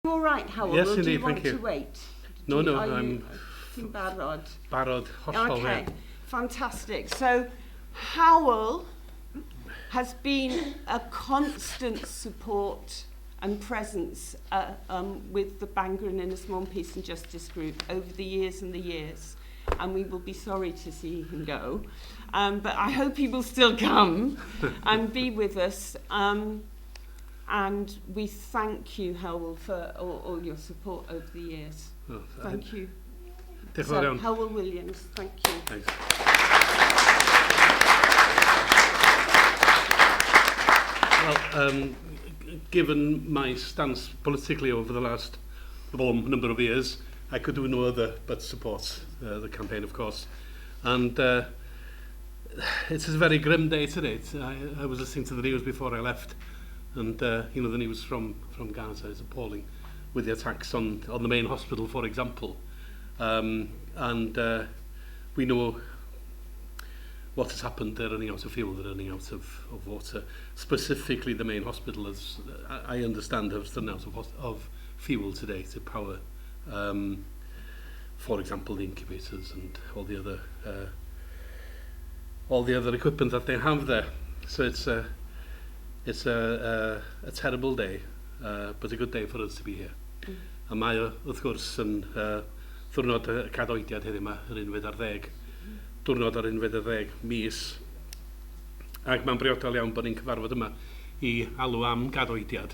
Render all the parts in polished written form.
All right, Howell, Yes, or indeed, do you want thank you. to wait? No, I'm barod. barod, hollol, Okay, fantastic. So Howell has been a constant support and presence with the Bangor and Innismore Peace and Justice Group over the years and the years. And we will be sorry to see him go. But I hope he will still come and be with us. And we thank you, Howell, for all your support over the years. Oh, Thank you. So, Howell Williams, thank you. Thanks. Well, given my stance politically over the last number of years, I could do no other but support the campaign, of course. And it's a very grim day today. I was listening to the news before I left, and the news from Gaza is appalling, with the attacks on the main hospital, for example. And we know what has happened. They're running out of fuel, they're running out of water. Specifically, the main hospital, as I understand, has run out of fuel today to power, for example, the incubators and all the other equipment that they have there. So it's a terrible day, but a good day for us to be here. A mae o, wrth gwrs, yn ddwrnod y Cadoediad heddiw yma, yr 11 diwrnod ar 11 mis. Ac mae'n briodol iawn bod ni'n cyfarfod yma i alw am Cadoediad.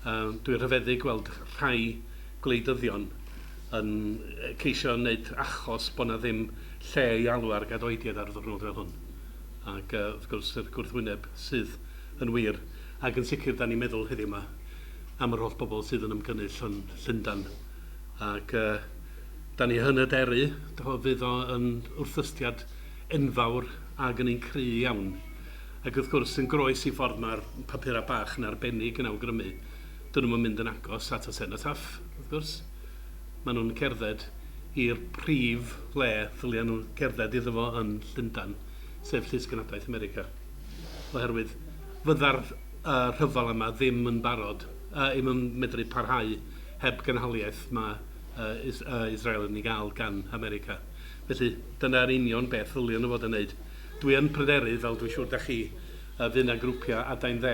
Dwi'n rhyfeddu gweld rhai gwleidyddion yn ceisio wneud achos bod na ddim lle i alw ar Cadoediad ar y ddwrnod fel hwn. Ac wrth gwrs yr gwrthwyneb sydd yn wir. Ac yn sicr da ni'n meddwl heddiw yma am yr holl bobl sydd yn ymgynnull yn Llundain. Ac da ni hynyderu, fydd o yn wrthystiad enfawr ac yn un cry iawn. Ac wrth gwrs yn groes i ffordd mae'r papurau bach yn arbennig yn awgrymu. Dyn nhw'n mynd yn agos at y cenotaph, wrth gwrs. Maen nhw'n cerdded i'r prif le ddylia nhw'n cerdded iddo fo yn Llundain, sef Llysgenadaeth America. Oherwydd fydda'r rhyfel yma ddim yn barod, ddim yn medru parhau heb gynhaliaeth mae Israel yn ei gael gan America. Felly dyna'r union beth ddylia nhw fod yn wneud. Dwi yn pryderu, fel dwi'n siŵr da chi, fydd yna grwpiau adain dde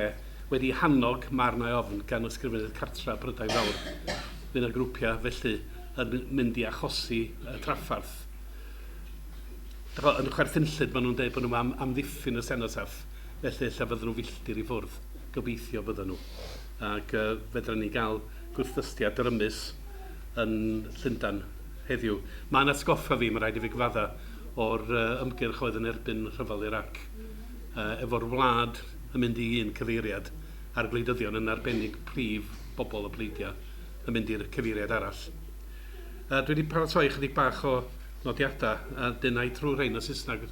wedi hannog marnau ofn gan ysgrifennydd cartra Prydain Fawr. Fydd yna grwpiau felly yn mynd i achosi traffarth. Yn chwerthinllyd maen nhw'n dweud bod nhw am amddiffyn y cenotaph, felly lle fydden nhw filltir i ffwrdd, gobeithio bydden nhw. Ac fedrwn ni gael gwrthystiad rymus yn Llundain heddiw. Mae'n atgoffa fi, mae'n rhaid i fi gyfadda, o'r ymgyrch oedd yn erbyn rhyfel Irac, efo'r wlad yn mynd i un cyfeiriad a'r gwleidyddion yn arbennig prif bobl y pleidio yn mynd i'r cyfeiriad arall. Dwi wedi paratoi chydig bach o nodiadau, a dynau trwy rhain o Saesneg,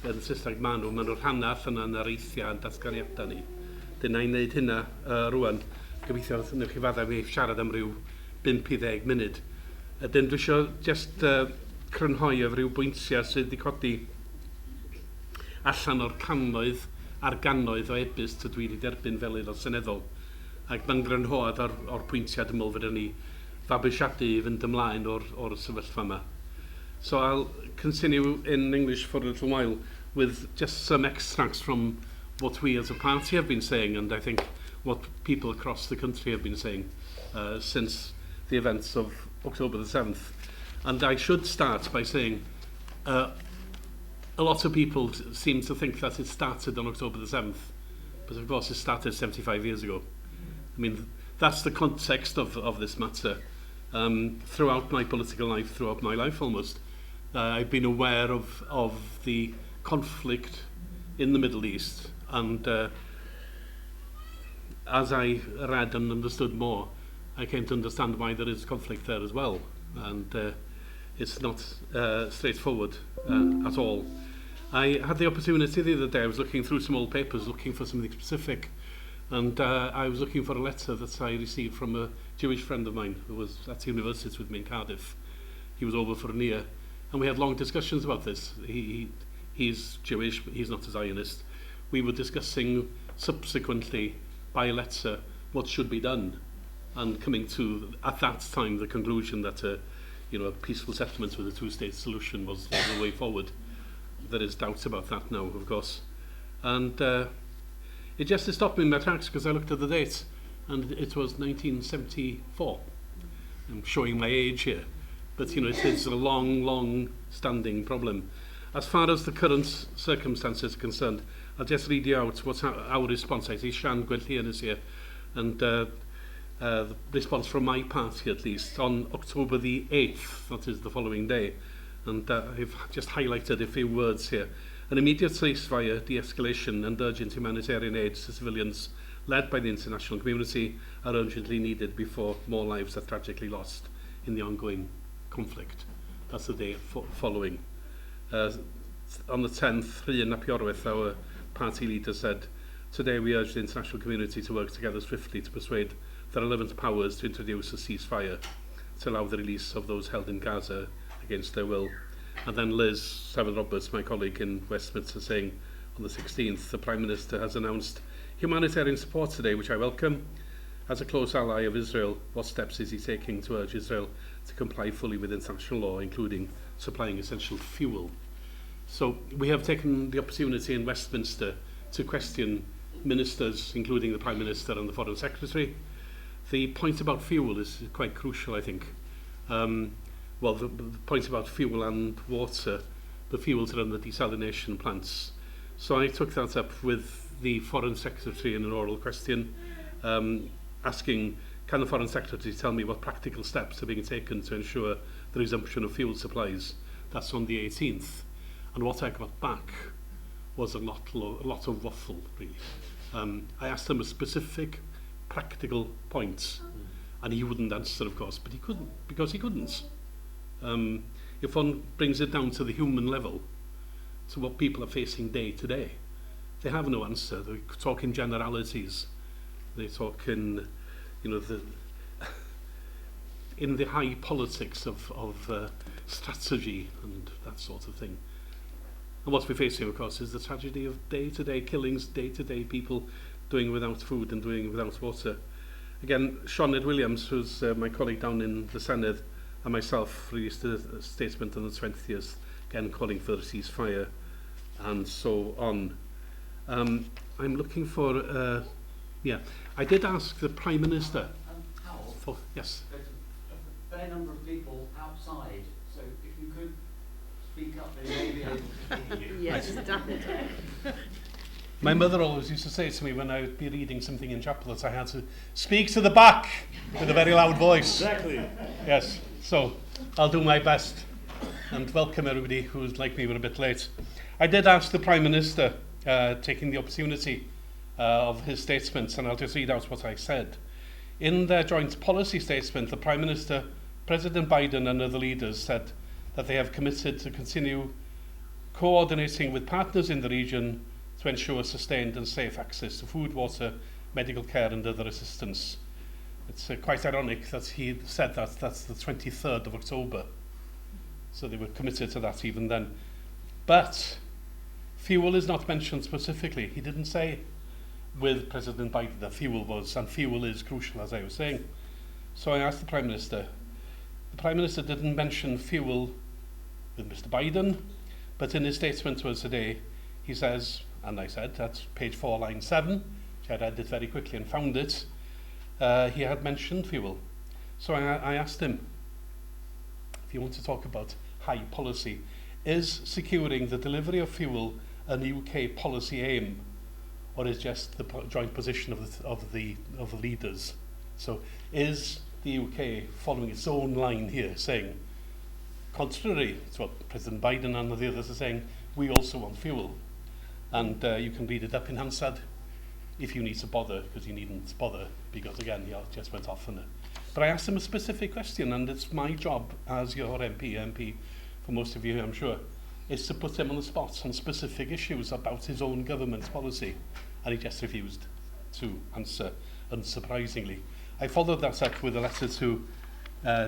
yn Saesneg maen nhw'n rhannall yna yn areithia yn datganiadau ni. Dynau wneud hynna rwan, gobeithio newch chi fadda fi siarad am ryw 5-10 munud. Dyn dwi eisiau just crynhoi o ryw bwyntiau sydd wedi codi allan o'r cannoedd a'r gannoedd o ebyst dwi wedi derbyn fel aelod seneddol. Ac mae'n grynhoad o'r pwyntiau dymol fydden ni fabwysiadu i fynd ymlaen o'r sefyllfa yma. So I'll continue in English for a little while with just some extracts from what we as a party have been saying, and I think what people across the country have been saying since the events of October the 7th. And I should start by saying a lot of people seem to think that it started on October the 7th, but of course it started 75 years ago. I mean, that's the context of this matter. Throughout my political life, throughout my life almost, I've been aware of the conflict in the Middle East, and as I read and understood more, I came to understand why there is conflict there as well, and it's not straightforward at all. I had the opportunity the other day, I was looking through some old papers looking for something specific, and I was looking for a letter that I received from a Jewish friend of mine who was at university with me in Cardiff. He was over for a year, and we had long discussions about this. He's Jewish, but he's not a Zionist. We were discussing subsequently by letter what should be done and coming to, at that time, the conclusion that a peaceful settlement with a two-state solution was the way forward. There is doubt about that now, of course. And it just stopped me in my tracks because I looked at the date, and it was 1974. I'm showing my age here, but it is a long-standing problem. As far as the current circumstances are concerned, I'll just read you out what's our response. I see Sian Gwenllian is here, and the response from my party, at least, on October the 8th, that is the following day, and I've just highlighted a few words here. An immediate ceasefire, de-escalation and urgent humanitarian aid to civilians led by the international community are urgently needed before more lives are tragically lost in the ongoing conflict. That's the day following. On the 10th, Rhian ap Iorwerth, our party leader, said, "Today we urge the international community to work together swiftly to persuade the relevant powers to introduce a ceasefire to allow the release of those held in Gaza against their will." And then Liz Saville-Roberts, my colleague in Westminster, saying on the 16th, the Prime Minister has announced humanitarian support today, which I welcome. As a close ally of Israel, what steps is he taking to urge Israel to comply fully with international law, including supplying essential fuel? So we have taken the opportunity in Westminster to question ministers, including the Prime Minister and the Foreign Secretary. The point about fuel is quite crucial, I think. Well, the point about fuel and water, the fuels are in the desalination plants. So I took that up with the Foreign Secretary in an oral question, asking, can the Foreign Secretary tell me what practical steps are being taken to ensure the resumption of fuel supplies? That's on the 18th. And what I got back was a lot of waffle, really. I asked him a specific, practical point, and he wouldn't answer, of course, but he couldn't, because he couldn't. If one brings it down to the human level, to what people are facing day to day, they have no answer. They talk in generalities. They talk in, in the high politics of strategy and that sort of thing. And what we're facing, of course, is the tragedy of day-to-day killings, day-to-day people doing without food and doing without water. Again, Sioned Williams, who's my colleague down in the Senedd, and myself released a statement on the 20th, again calling for a ceasefire and so on. I'm looking for, I did ask the Prime Minister. Howell, yes. there's a fair number of people outside, so if you could speak up, they may be able to hear you. Yes, definitely. My mother always used to say to me when I would be reading something in chapel that I had to speak to the back with a very loud voice. Exactly. Yes, so I'll do my best and welcome everybody who's like me, but a bit late. I did ask the Prime Minister, taking the opportunity of his statements, and I'll just read out what I said. In their joint policy statement, the Prime Minister, President Biden and other leaders said that they have committed to continue coordinating with partners in the region to ensure sustained and safe access to food, water, medical care and other assistance. It's quite ironic that he said that that's the 23rd of October. So they were committed to that even then. But fuel is not mentioned specifically. He didn't say with President Biden that fuel was, and fuel is crucial, as I was saying. So I asked the Prime Minister. The Prime Minister didn't mention fuel with Mr. Biden, but in his statement to us today, he says, and I said, that's page 4, line 7, which I read it very quickly and found it, he had mentioned fuel. So I asked him, if you want to talk about high policy, is securing the delivery of fuel an UK policy aim, or is just the joint position of the leaders? So is the UK following its own line here, saying, contrary to what President Biden and the others are saying, we also want fuel? And you can read it up in Hansard if you need to bother, because you needn't bother, because again, he just went off on it. But I asked him a specific question, and it's my job as your MP for most of you, I'm sure, is to put him on the spot on specific issues about his own government's policy, and he just refused to answer, unsurprisingly. I followed that up with a letter to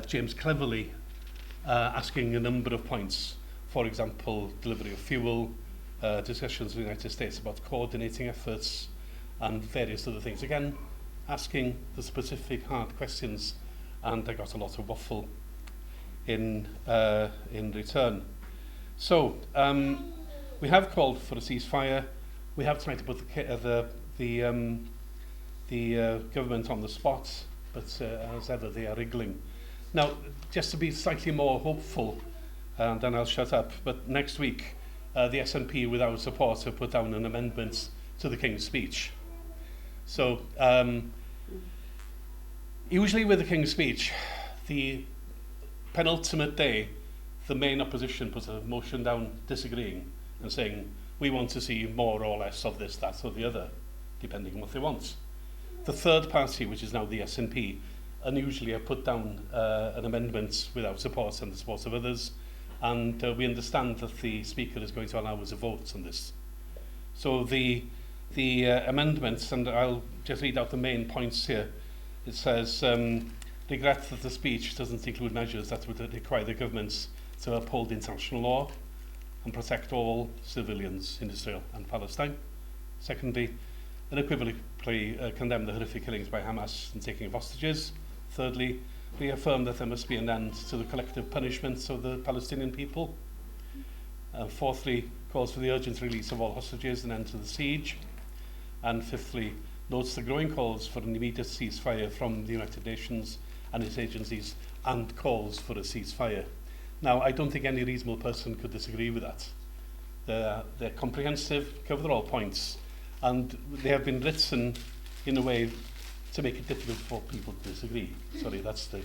James Cleverly, asking a number of points. For example, delivery of fuel, discussions with the United States about coordinating efforts, and various other things. Again, asking the specific hard questions, and I got a lot of waffle in return. So, we have called for a ceasefire. We have tried to put the government on the spot, but as ever, they are wriggling. Now, just to be slightly more hopeful, then I'll shut up, but next week, the SNP, with our support, have put down an amendment to the King's speech. So, usually with the King's speech, the penultimate day, the main opposition puts a motion down disagreeing and saying, we want to see more or less of this, that or the other, depending on what they want. The third party, which is now the SNP, unusually have put down an amendment without support and the support of others, and we understand that the Speaker is going to allow us a vote on this. So the amendments, and I'll just read out the main points here. It says, regret that the speech doesn't include measures that would require the governments to uphold international law and protect all civilians in Israel and Palestine. Secondly, unequivocally condemn the horrific killings by Hamas and taking of hostages. Thirdly, reaffirm that there must be an end to the collective punishments of the Palestinian people. Fourthly, calls for the urgent release of all hostages and end to the siege. And fifthly, notes the growing calls for an immediate ceasefire from the United Nations and its agencies, and calls for a ceasefire. Now, I don't think any reasonable person could disagree with that. They're comprehensive, cover all points, and they have been written in a way to make it difficult for people to disagree. Sorry, that's the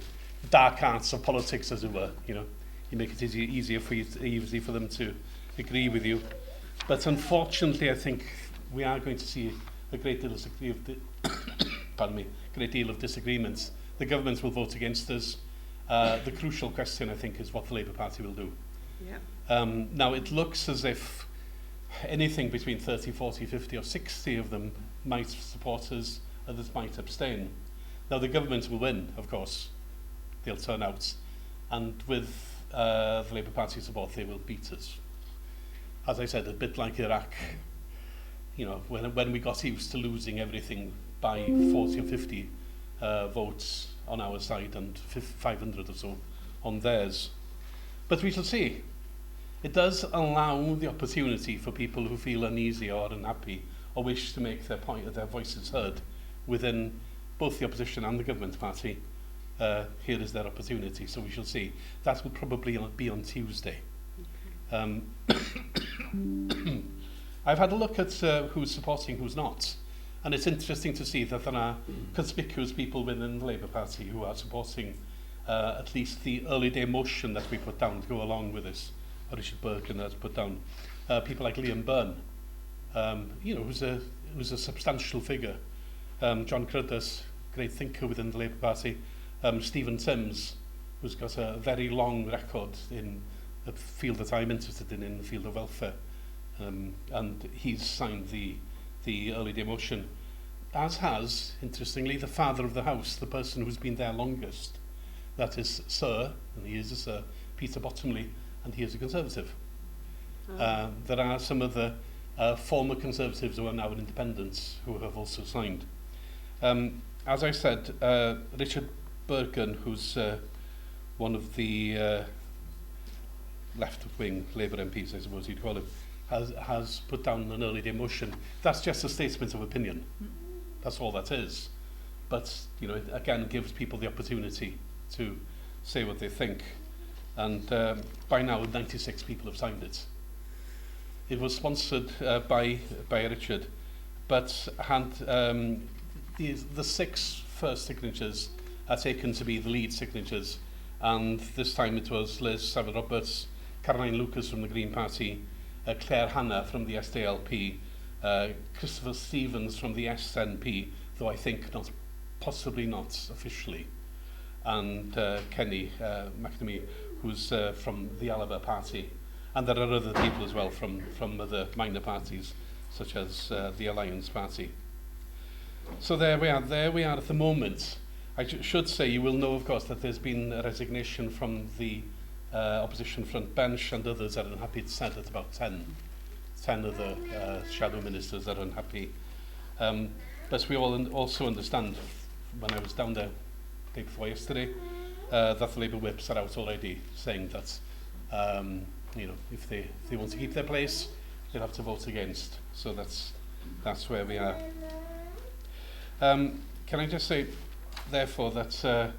dark arts of politics, as it were. You know, you make it easier for them to agree with you. But unfortunately, I think we are going to see a great deal of disagreements. The government will vote against us. The crucial question, I think, is what the Labour Party will do. Yeah. Now, it looks as if anything between 30, 40, 50 or 60 of them might support us, others might abstain. Now, the government will win, of course. They'll turn out. And with the Labour Party support, they will beat us. As I said, a bit like Iraq, you know, when we got used to losing everything by 40 or 50 votes on our side and 500 or so on theirs. But we shall see. It does allow the opportunity for people who feel uneasy or unhappy or wish to make their voices heard within both the opposition and the government party. Here is their opportunity, so we shall see. That will probably be on Tuesday. Okay. I've had a look at who's supporting, who's not. And it's interesting to see that there are conspicuous people within the Labour Party who are supporting at least the early day motion that we put down to go along with this. Richard Birkin has put down. People like Liam Byrne, you know, who's a substantial figure. John Cruddus, great thinker within the Labour Party. Stephen Timms, who's got a very long record in a field that I'm interested in the field of welfare. And he's signed the early day motion, as has, interestingly, the father of the house, the person who's been there longest. That is Sir, and he is a Sir, Peter Bottomley, and he is a Conservative. Oh. There are some other former Conservatives who are now independents who have also signed. As I said, Richard Birkin, who's one of the left-wing Labour MPs, I suppose you'd call him, has put down an early day motion. That's just a statement of opinion. That's all that is. But, you know, it again gives people the opportunity to say what they think. And by now, 96 people have signed it. It was sponsored by Richard, but had the 6 first signatures are taken to be the lead signatures. And this time it was Liz Saville-Roberts, Caroline Lucas from the Green Party, Claire Hanna from the SDLP, Christopher Stevens from the SNP, though I think possibly not officially, and Kenny McNamee, who's from the Alaba Party. And there are other people as well from other minor parties, such as the Alliance Party. So there we are at the moment. I should say, you will know, of course, that there's been a resignation from the opposition front bench, and others are unhappy. It's said that about 10 other shadow ministers are unhappy. But we all also understand, when I was down there day before yesterday, that the Labour whips are out already saying that, if they want to keep their place, they'll have to vote against. So that's where we are. Can I just say, therefore, that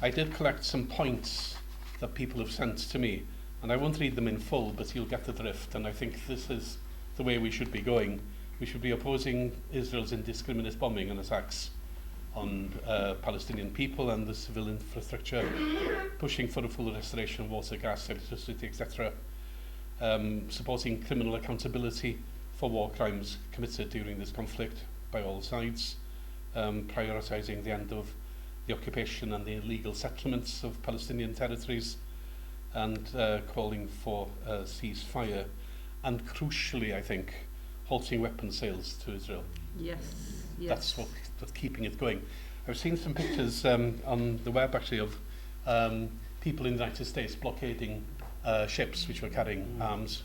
I did collect some points that people have sent to me, and I won't read them in full, but you'll get the drift, and I think this is the way we should be going. We should be opposing Israel's indiscriminate bombing and attacks on Palestinian people and the civil infrastructure, pushing for a full restoration of water, gas, electricity, etc., supporting criminal accountability for war crimes committed during this conflict by all sides, prioritising the end of the occupation and the illegal settlements of Palestinian territories, and calling for a ceasefire, and crucially, I think, halting weapons sales to Israel. Yes. That's what's keeping it going. I've seen some pictures on the web, actually, of people in the United States blockading ships which were carrying arms.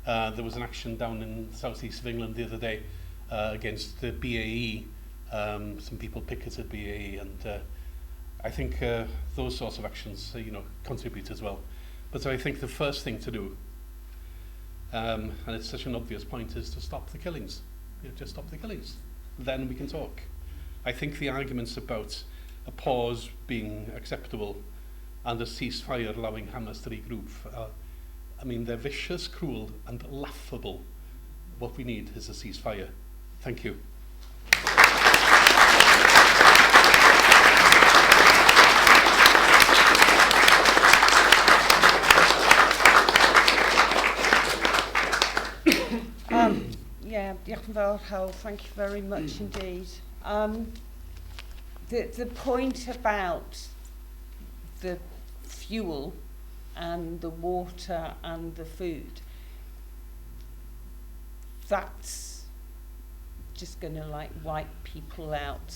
There was an action down in the southeast of England the other day against the BAE. Some people picketed BAE, and I think those sorts of actions, contribute as well. But I think the first thing to do, and it's such an obvious point, is to stop the killings. Just stop the killings. Then we can talk. I think the arguments about a pause being acceptable and a ceasefire allowing Hamas to regroup, they're vicious, cruel, and laughable. What we need is a ceasefire. Thank you. Diolch yn fawr, Hal. Thank you very much indeed. The point about the fuel and the water and the food, that's just going to wipe people out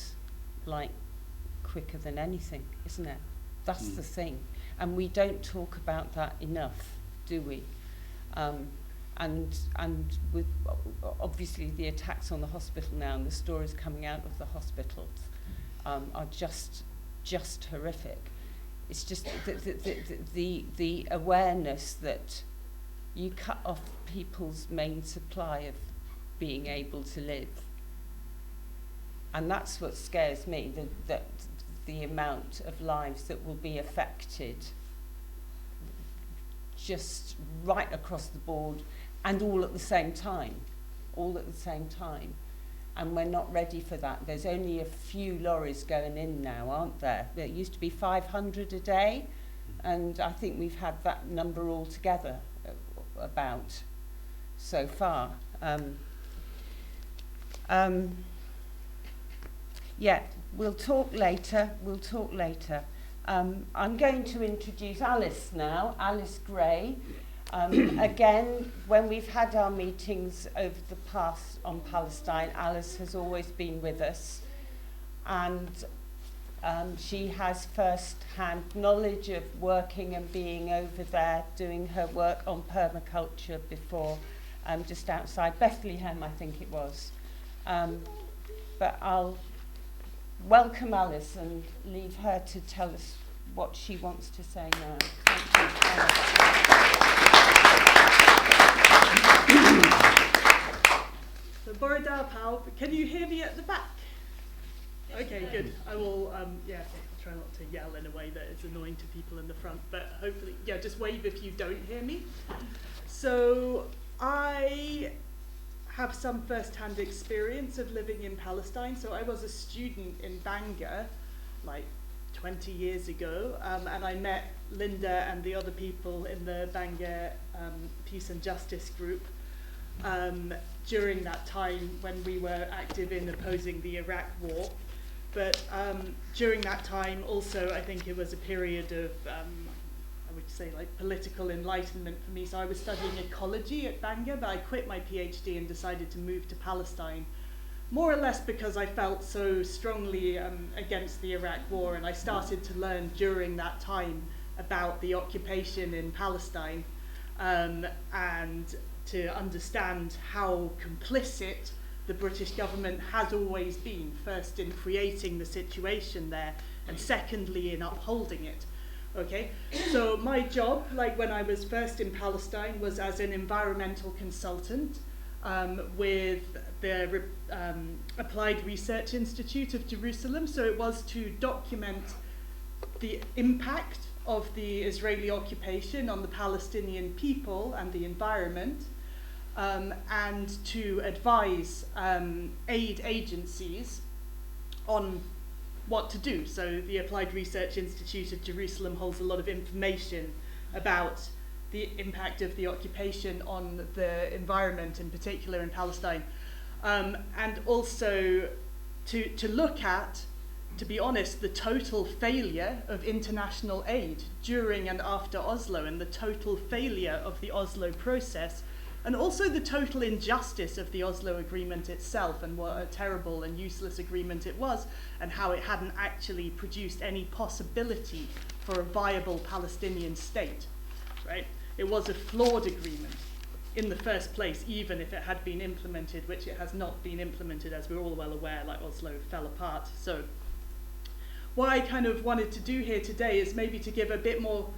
quicker than anything, isn't it? That's the thing. And we don't talk about that enough, do we? And with obviously the attacks on the hospital now and the stories coming out of the hospitals are just horrific. It's just the awareness that you cut off people's main supply of being able to live, and that's what scares me. That the amount of lives that will be affected, just right across the board. And all at the same time, and we're not ready for that. There's only a few lorries going in now, aren't there? There used to be 500 a day, and I think we've had that number all together about so far. We'll talk later. I'm going to introduce Alice now, Alice Gray. Again, when we've had our meetings over the past on Palestine, Alice has always been with us, and she has first-hand knowledge of working and being over there, doing her work on permaculture before, just outside Bethlehem, I think it was. But I'll welcome Alice and leave her to tell us what she wants to say now. Thank you, Alice. So, Borodar Pal, can you hear me at the back? Okay, good. I will, try not to yell in a way that is annoying to people in the front, but hopefully, just wave if you don't hear me. So, I have some first-hand experience of living in Palestine. So, I was a student in Bangor, 20 years ago, and I met Linda and the other people in the Bangor Peace and Justice group during that time when we were active in opposing the Iraq war. But during that time also, I think it was a period of, I would say, political enlightenment for me. So I was studying ecology at Bangor, but I quit my PhD and decided to move to Palestine, more or less because I felt so strongly against the Iraq war, and I started to learn during that time about the occupation in Palestine, and to understand how complicit the British government has always been, first in creating the situation there, and secondly in upholding it. Okay, so my job, like when I was first in Palestine, was as an environmental consultant with the Applied Research Institute of Jerusalem. So it was to document the impact of the Israeli occupation on the Palestinian people and the environment, and to advise aid agencies on what to do. So the Applied Research Institute of Jerusalem holds a lot of information about the impact of the occupation on the environment, in particular in Palestine, and also to look at, to be honest, the total failure of international aid during and after Oslo, and the total failure of the Oslo process, and also the total injustice of the Oslo Agreement itself, and what a terrible and useless agreement it was, and how it hadn't actually produced any possibility for a viable Palestinian state, right? It was a flawed agreement in the first place, even if it had been implemented, which it has not been implemented, as we're all well aware, like Oslo fell apart. So what I kind of wanted to do here today is maybe to give a bit more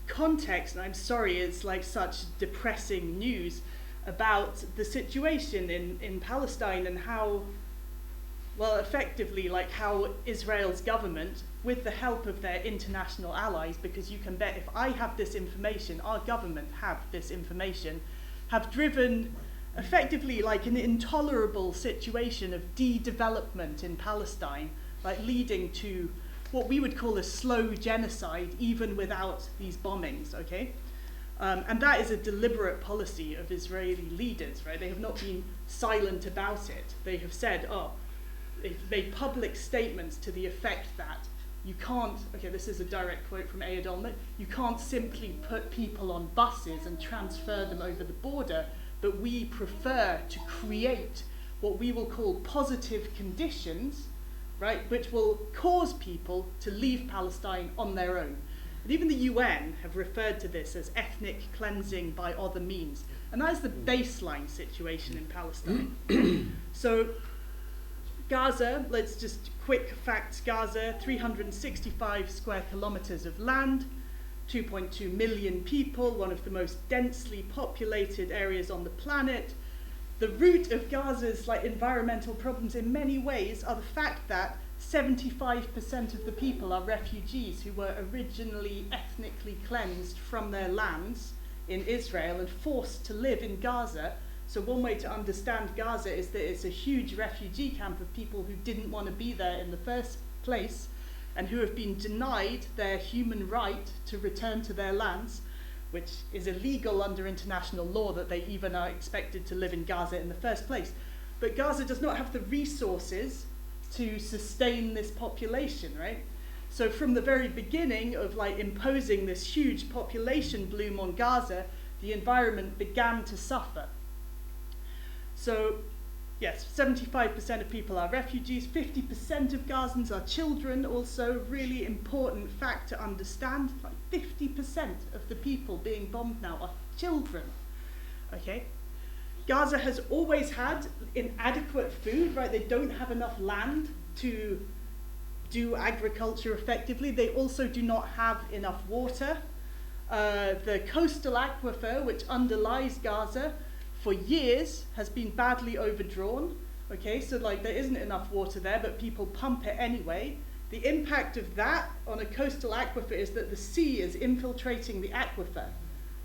context, and I'm sorry it's like such depressing news, about the situation in Palestine, and how, well, effectively, like how Israel's government, with the help of their international allies, because you can bet if I have this information, our government have this information, have driven effectively like an intolerable situation of de-development in Palestine, like leading to what we would call a slow genocide, even without these bombings, okay? And that is a deliberate policy of Israeli leaders, right? They have not been silent about it. They have said, they've made public statements to the effect that you can't, okay, this is a direct quote from Ayad Olmert, you can't simply put people on buses and transfer them over the border, but we prefer to create what we will call positive conditions, right, which will cause people to leave Palestine on their own. And even the UN have referred to this as ethnic cleansing by other means. And that is the baseline situation in Palestine. So Gaza, let's just quick facts. Gaza, 365 square kilometers of land, 2.2 million people, one of the most densely populated areas on the planet. The root of Gaza's like environmental problems in many ways are the fact that 75% of the people are refugees who were originally ethnically cleansed from their lands in Israel and forced to live in Gaza. So one way to understand Gaza is that it's a huge refugee camp of people who didn't want to be there in the first place and who have been denied their human right to return to their lands, which is illegal under international law that they even are expected to live in Gaza in the first place. But Gaza does not have the resources to sustain this population, right? So from the very beginning of like imposing this huge population bloom on Gaza, the environment began to suffer. So yes, 75% of people are refugees, 50% of Gazans are children, also really important fact to understand, like 50% of the people being bombed now are children, okay? Gaza has always had inadequate food, right? They don't have enough land to do agriculture effectively. They also do not have enough water. The coastal aquifer, which underlies Gaza, for years has been badly overdrawn. Okay, so like there isn't enough water there, but people pump it anyway. The impact of that on a coastal aquifer is that the sea is infiltrating the aquifer.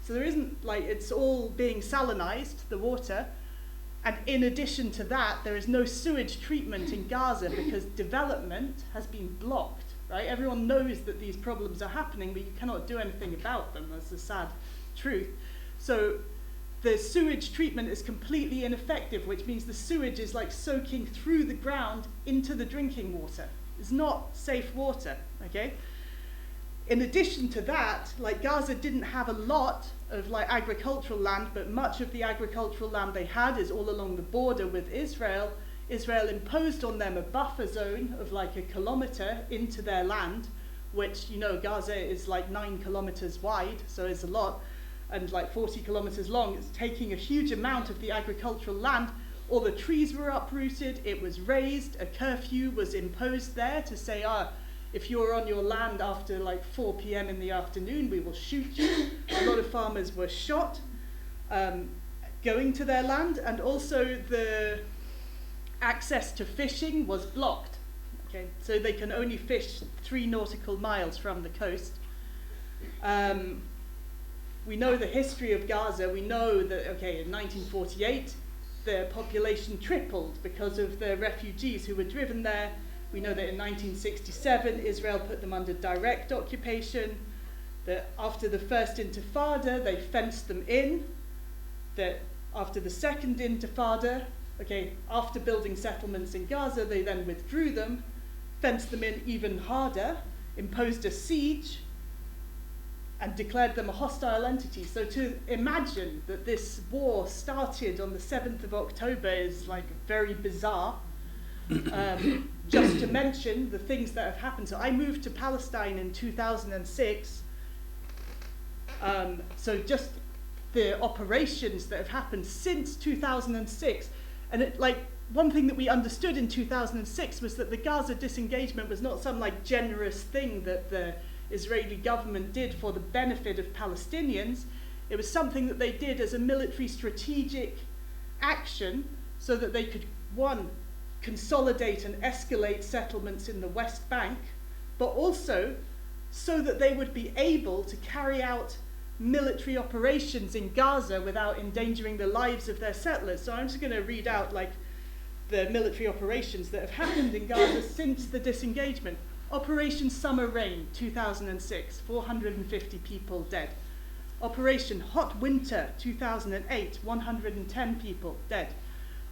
So there isn't, like, it's all being salinized, the water, and in addition to that, there is no sewage treatment in Gaza because development has been blocked, right? Everyone knows that these problems are happening, but you cannot do anything about them. That's the sad truth. So the sewage treatment is completely ineffective, which means the sewage is like soaking through the ground into the drinking water. It's not safe water, okay? In addition to that, like Gaza didn't have a lot of like agricultural land, but much of the agricultural land they had is all along the border with Israel. Israel imposed on them a buffer zone of like 1 kilometer into their land, which, you know, Gaza is like 9 kilometers wide, so it's a lot, and like 40 kilometers long. It's taking a huge amount of the agricultural land, All the trees were uprooted, it was razed, a curfew was imposed there to say, if you're on your land after like 4 p.m. in the afternoon, we will shoot you. A lot of farmers were shot going to their land, and also the access to fishing was blocked. Okay, so they can only fish 3 nautical miles from the coast. We know the history of Gaza. We know that, in 1948, the population tripled because of the refugees who were driven there. We know that in 1967, Israel put them under direct occupation, that after the first Intifada, they fenced them in, that after the second Intifada, after building settlements in Gaza, they then withdrew them, fenced them in even harder, imposed a siege, and declared them a hostile entity. So to imagine that this war started on the 7th of October is like very bizarre. Just to mention the things that have happened. So I moved to Palestine in 2006. So just the operations that have happened since 2006. And one thing that we understood in 2006 was that the Gaza disengagement was not some generous thing that the Israeli government did for the benefit of Palestinians. It was something that they did as a military strategic action so that they could, one, consolidate and escalate settlements in the West Bank, but also so that they would be able to carry out military operations in Gaza without endangering the lives of their settlers. So I'm just going to read out the military operations that have happened in Gaza since the disengagement. Operation Summer Rain, 2006, 450 people dead. Operation Hot Winter, 2008, 110 people dead.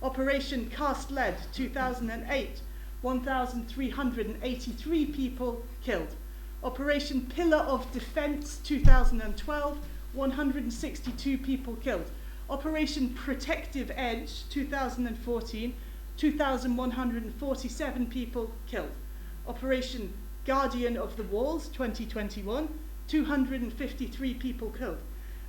Operation Cast Lead, 2008, 1,383 people killed. Operation Pillar of Defense, 2012, 162 people killed. Operation Protective Edge, 2014, 2,147 people killed. Operation Guardian of the Walls, 2021, 253 people killed.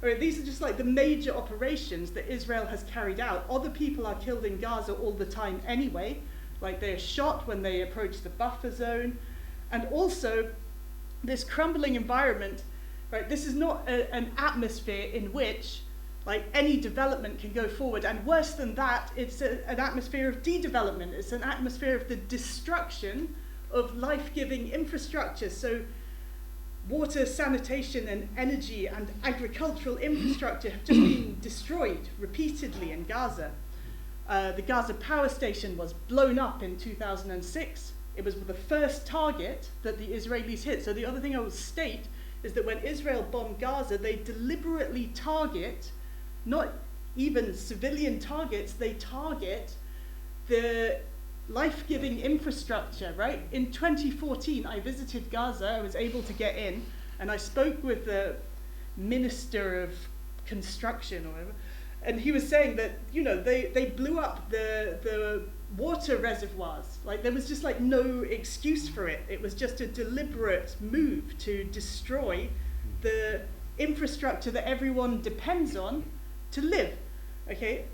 All right, these are just the major operations that Israel has carried out. Other people are killed in Gaza all the time anyway. They're shot when they approach the buffer zone. And also, this crumbling environment, right, this is not an atmosphere in which any development can go forward. And worse than that, it's an atmosphere of de-development. It's an atmosphere of the destruction of life-giving infrastructure. So water, sanitation, and energy and agricultural infrastructure have just been destroyed repeatedly in Gaza. The Gaza power station was blown up in 2006. It was the first target that the Israelis hit. So the other thing I will state is that when Israel bombed Gaza, they deliberately target, not even civilian targets, they target the life-giving infrastructure, right? In 2014, I visited Gaza. I was able to get in, and I spoke with the Minister of Construction or whatever, and he was saying that, they blew up the water reservoirs. There was just no excuse for it. It was just a deliberate move to destroy the infrastructure that everyone depends on to live. Okay?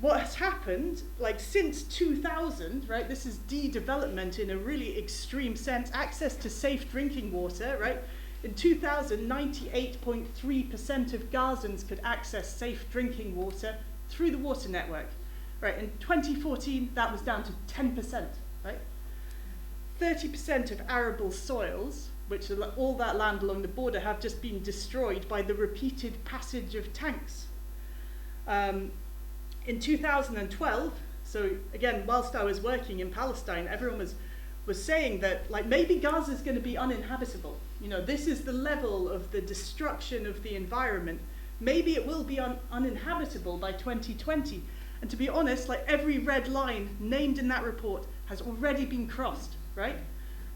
What has happened, since 2000, right, this is de-development in a really extreme sense, access to safe drinking water, right? In 2000, 98.3% of Gazans could access safe drinking water through the water network. Right, in 2014, that was down to 10%, right? 30% of arable soils, which are all that land along the border, have just been destroyed by the repeated passage of tanks. In 2012, so again, whilst I was working in Palestine, everyone was saying that maybe Gaza is going to be uninhabitable. This is the level of the destruction of the environment. Maybe it will be uninhabitable by 2020. And to be honest, every red line named in that report has already been crossed, right?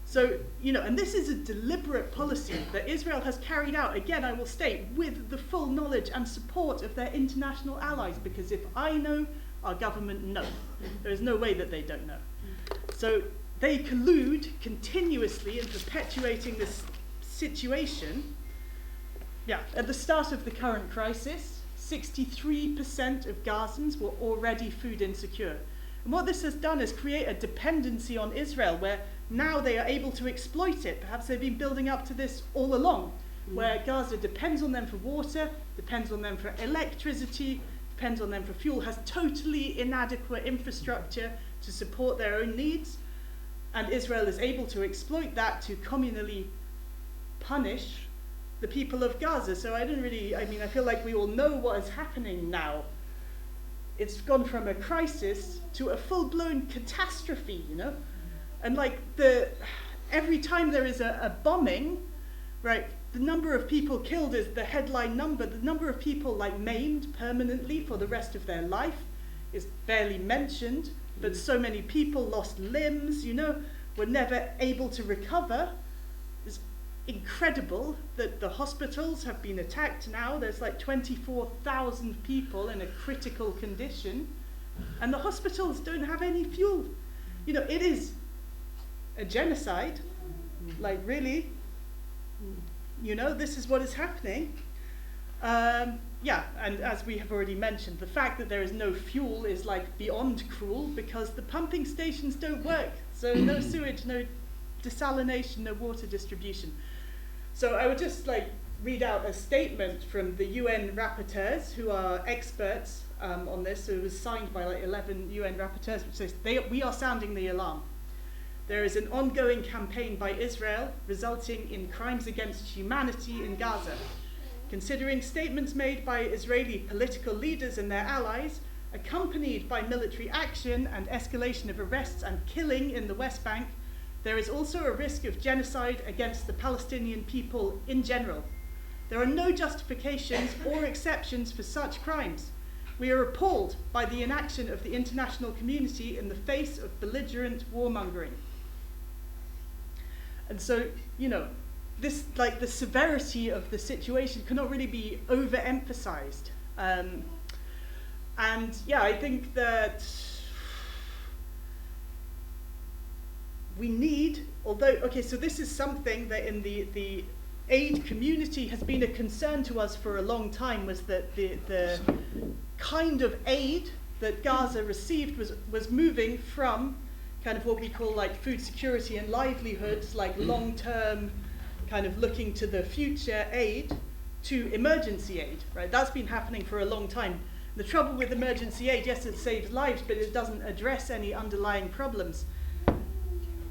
So, and this is a deliberate policy that Israel has carried out, again, I will state, with the full knowledge and support of their international allies, because if I know, our government knows. There is no way that they don't know. So they collude continuously in perpetuating this situation. Yeah, at the start of the current crisis, 63% of Gazans were already food insecure. And what this has done is create a dependency on Israel, where now they are able to exploit it. Perhaps they've been building up to this all along, where Gaza depends on them for water, depends on them for electricity, depends on them for fuel, has totally inadequate infrastructure to support their own needs, and Israel is able to exploit that to communally punish the people of Gaza. So I feel like we all know what is happening now. It's gone from a crisis to a full-blown catastrophe, you know? And like every time there is a bombing, right, the number of people killed is the headline number. The number of people like maimed permanently for the rest of their life is barely mentioned, but so many people lost limbs, you know, were never able to recover. It's incredible that the hospitals have been attacked now. There's like 24,000 people in a critical condition, and the hospitals don't have any fuel. You know, it is a genocide, like really. You know, this is what is happening. Yeah, and as we have already mentioned, the fact that there is no fuel is like beyond cruel, because the pumping stations don't work. So no sewage, no desalination, no water distribution. So I would just like read out a statement from the UN rapporteurs, who are experts on this. So it was signed by like 11 UN rapporteurs, which says, we are sounding the alarm. There is an ongoing campaign by Israel resulting in crimes against humanity in Gaza. Considering statements made by Israeli political leaders and their allies, accompanied by military action and escalation of arrests and killing in the West Bank, there is also a risk of genocide against the Palestinian people in general. There are no justifications or exceptions for such crimes. We are appalled by the inaction of the international community in the face of belligerent warmongering. And so, you know, this, like, the severity of the situation cannot really be overemphasized. And yeah, I think that we need, although, okay, so this is something that in the aid community has been a concern to us for a long time, was that the kind of aid that Gaza received was moving from kind of what we call like food security and livelihoods, like long-term kind of looking to the future aid, to emergency aid, right? That's been happening for a long time. The trouble with emergency aid, yes, it saves lives, but it doesn't address any underlying problems.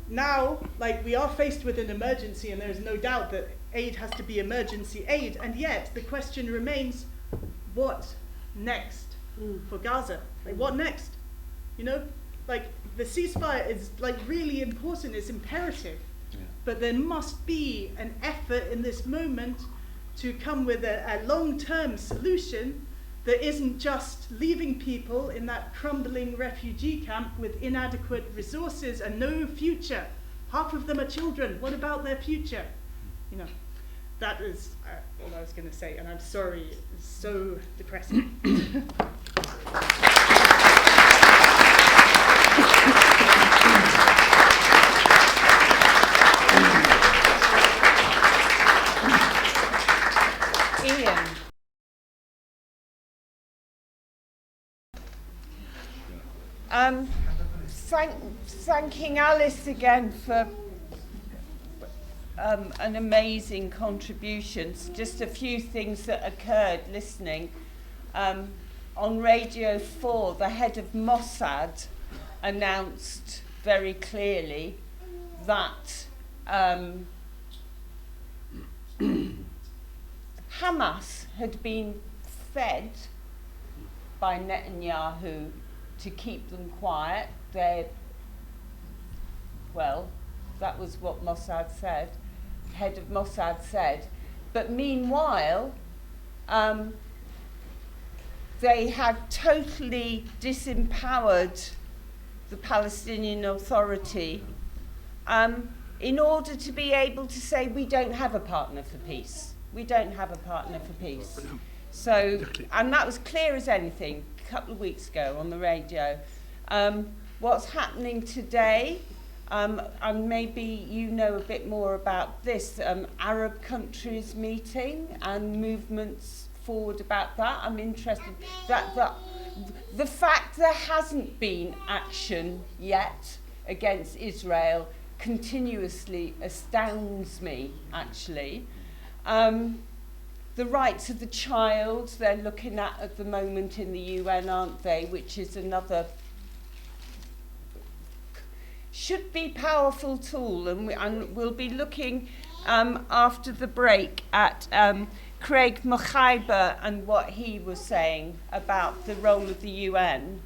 Now, like, we are faced with an emergency, and there's no doubt that aid has to be emergency aid, and yet the question remains, what next for Gaza? Like, what next? You know, like, the ceasefire is like really important, it's imperative, but there must be an effort in this moment to come with a long-term solution that isn't just leaving people in that crumbling refugee camp with inadequate resources and no future. Half of them are children. What about their future? You know, that is all I was going to say, and I'm sorry, it's so depressing. Ian. Thanking Alice again for an amazing contribution. Just a few things that occurred listening. On Radio 4, the head of Mossad announced very clearly that Hamas had been fed by Netanyahu to keep them quiet. That was what Mossad said, head of Mossad said. But meanwhile, they had totally disempowered the Palestinian Authority in order to be able to say, we don't have a partner for peace. We don't have a partner for peace. So, and that was clear as anything a couple of weeks ago on the radio. What's happening today, and maybe you know a bit more about this, Arab countries meeting and movements forward about that. I'm interested that the fact there hasn't been action yet against Israel continuously astounds me, actually. The rights of the child they're looking at the moment in the UN, aren't they, which is another should be powerful tool, and we'll be looking after the break at Craig Machaiber and what he was saying about the role of the UN.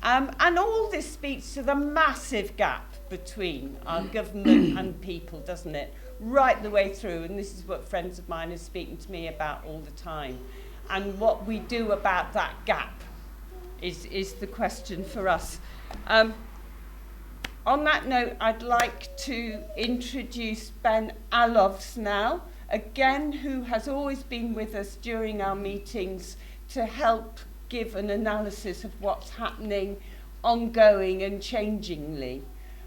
And all this speaks to the massive gap between our government and people, doesn't it? Right the way through, and this is what friends of mine are speaking to me about all the time. And what we do about that gap is the question for us. On that note, I'd like to introduce Ben Alofs now, again, who has always been with us during our meetings to help give an analysis of what's happening, ongoing and changingly.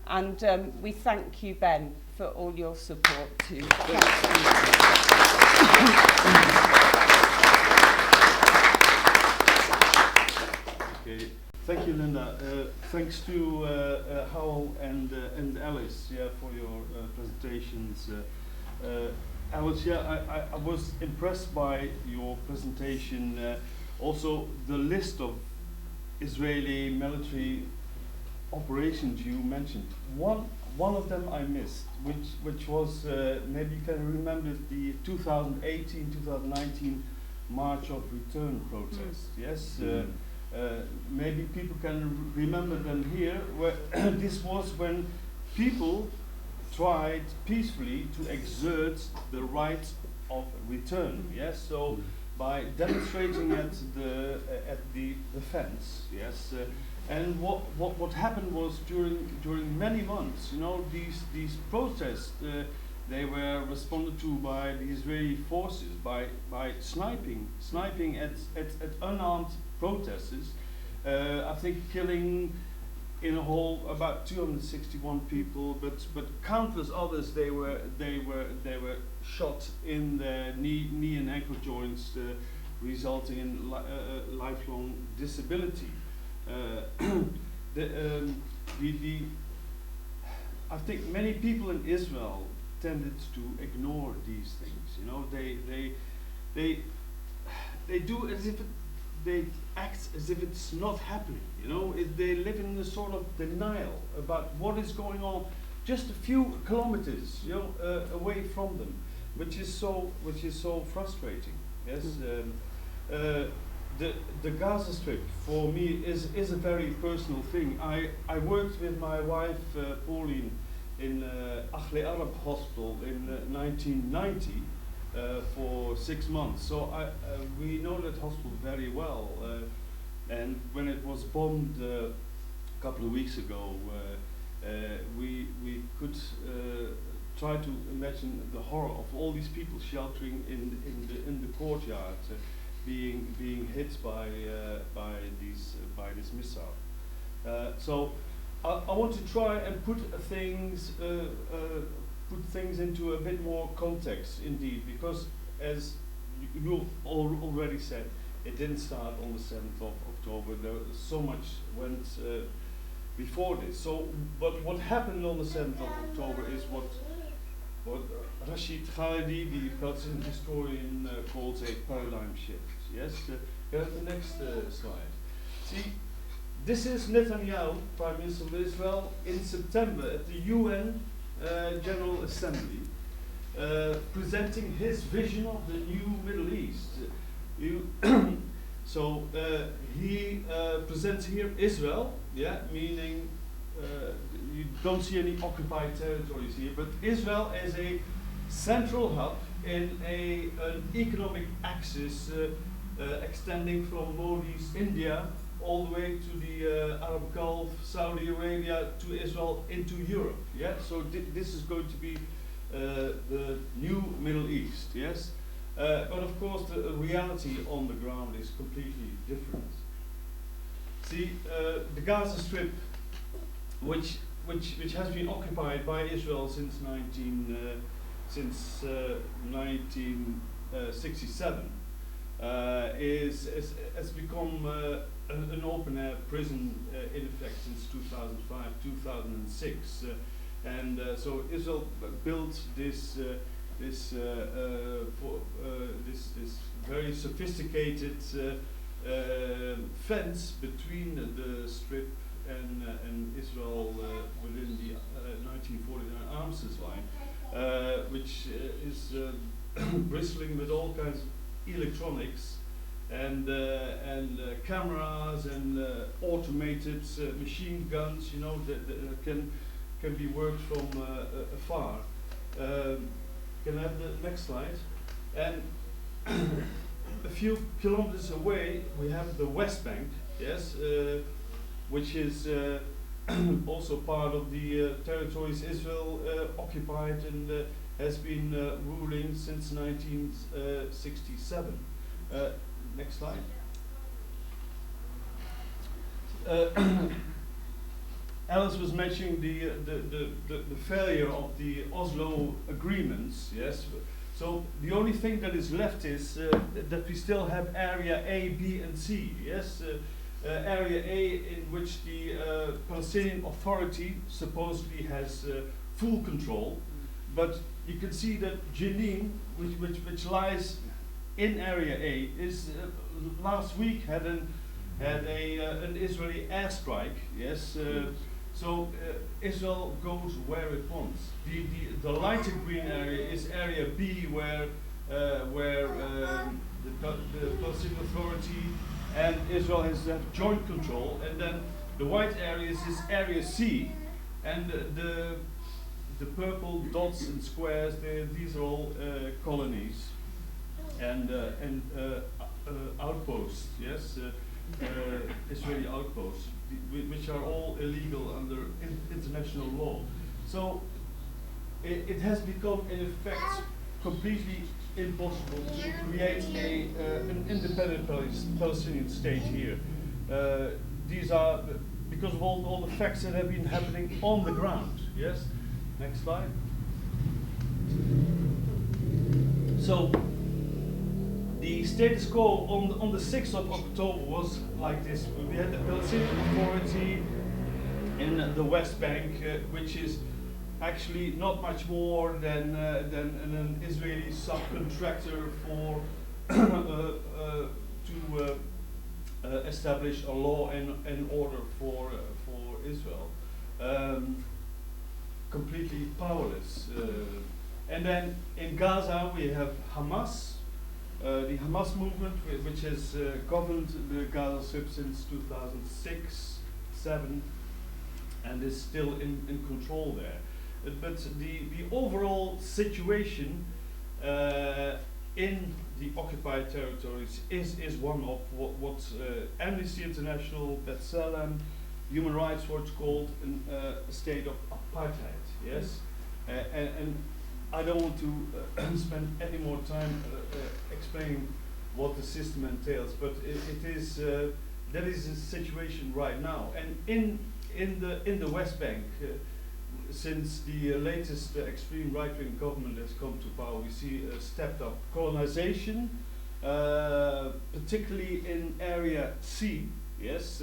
And we thank you, Ben, for all your support too. Okay. Thank you, Linda. Thanks to Howell and Alice, for your presentations. Alice, I was impressed by your presentation. Also, the list of Israeli military operations you mentioned. One of them I missed, which was maybe you can remember the 2018-2019 March of Return protest. Yes. Maybe people can remember them here, where this was when people tried peacefully to exert the right of return. Yes, so by demonstrating at the fence. Yes, and what happened was during many months, these protests. They were responded to by the Israeli forces by sniping at unarmed protesters. I think killing in a whole about 261 people, but countless others they were shot in their knee and ankle joints, resulting in lifelong disability. I think many people in Israel tended to ignore these things. They do as if they act as if it's not happening. They live in a sort of denial about what is going on just a few kilometers away from them, which is so frustrating. Yes. The Gaza Strip for me is a very personal thing. I worked with my wife Pauline in Ahle Arab Hospital in 1990 for 6 months. So we know that hospital very well. And when it was bombed a couple of weeks ago, we could try to imagine the horror of all these people sheltering in the courtyard, being hit by this missile. So I want to try and put things into a bit more context, indeed, because as you already said, it didn't start on the 7th of October. There was so much went before this. So, but what happened on the 7th of October is what Rashid Cadoediad, the Palestinian historian, calls a paradigm shift. Yes, go to the next slide. See, this is Netanyahu, Prime Minister of Israel, in September at the UN General Assembly, presenting his vision of the new Middle East. So he presents here Israel, meaning you don't see any occupied territories here, but Israel as a central hub in an economic axis extending from Modi's India all the way to the Arab Gulf, Saudi Arabia, to Israel, into Europe. Yeah, so this is going to be the new Middle East. Yes, but of course the reality on the ground is completely different. See, the Gaza Strip, which has been occupied by Israel since 1967. has become an open-air prison in effect since 2005, 2006, and so Israel built this very sophisticated fence between the Strip and Israel within the 1949 armistice line, which is bristling with all kinds of electronics and cameras and automated machine guns, you know, that can be worked from afar. Can I have the next slide? And a few kilometers away, we have the West Bank, yes, which is also part of the territories Israel occupied and has been ruling since 1967. Next slide. Alice was mentioning the failure of the Oslo agreements, yes. So the only thing that is left is that we still have Area A, B and C, yes. Area A in which the Palestinian Authority supposedly has full control, but you can see that Jenin, which lies in Area A, is last week had an Israeli airstrike, yes. So Israel goes where it wants. The lighter green area is Area B, where the Palestinian Authority and Israel have joint control, and then the white areas is Area C, and the purple dots and squares, these are all colonies and outposts, yes, Israeli outposts, which are all illegal under international law. So it has become, in effect, completely impossible to create an independent Palestinian state here. These are because of all the facts that have been happening on the ground. Yes. Next slide. So the status quo on the 6th of October was like this. We had the Palestinian Authority in the West Bank, which is actually not much more than an Israeli subcontractor for to establish a law and order for Israel. Completely powerless. And then in Gaza we have Hamas. The Hamas movement, which has governed the Gaza Strip since 2006-7, and is still in control there. But the overall situation in the occupied territories is one of what Amnesty International, B'Tselem, Human Rights Watch called a state of apartheid. Yes, and I don't want to spend any more time explaining what the system entails, but it is that is the situation right now. And in the West Bank, since the latest extreme right-wing government has come to power, we see a stepped-up colonization, particularly in Area C. Yes,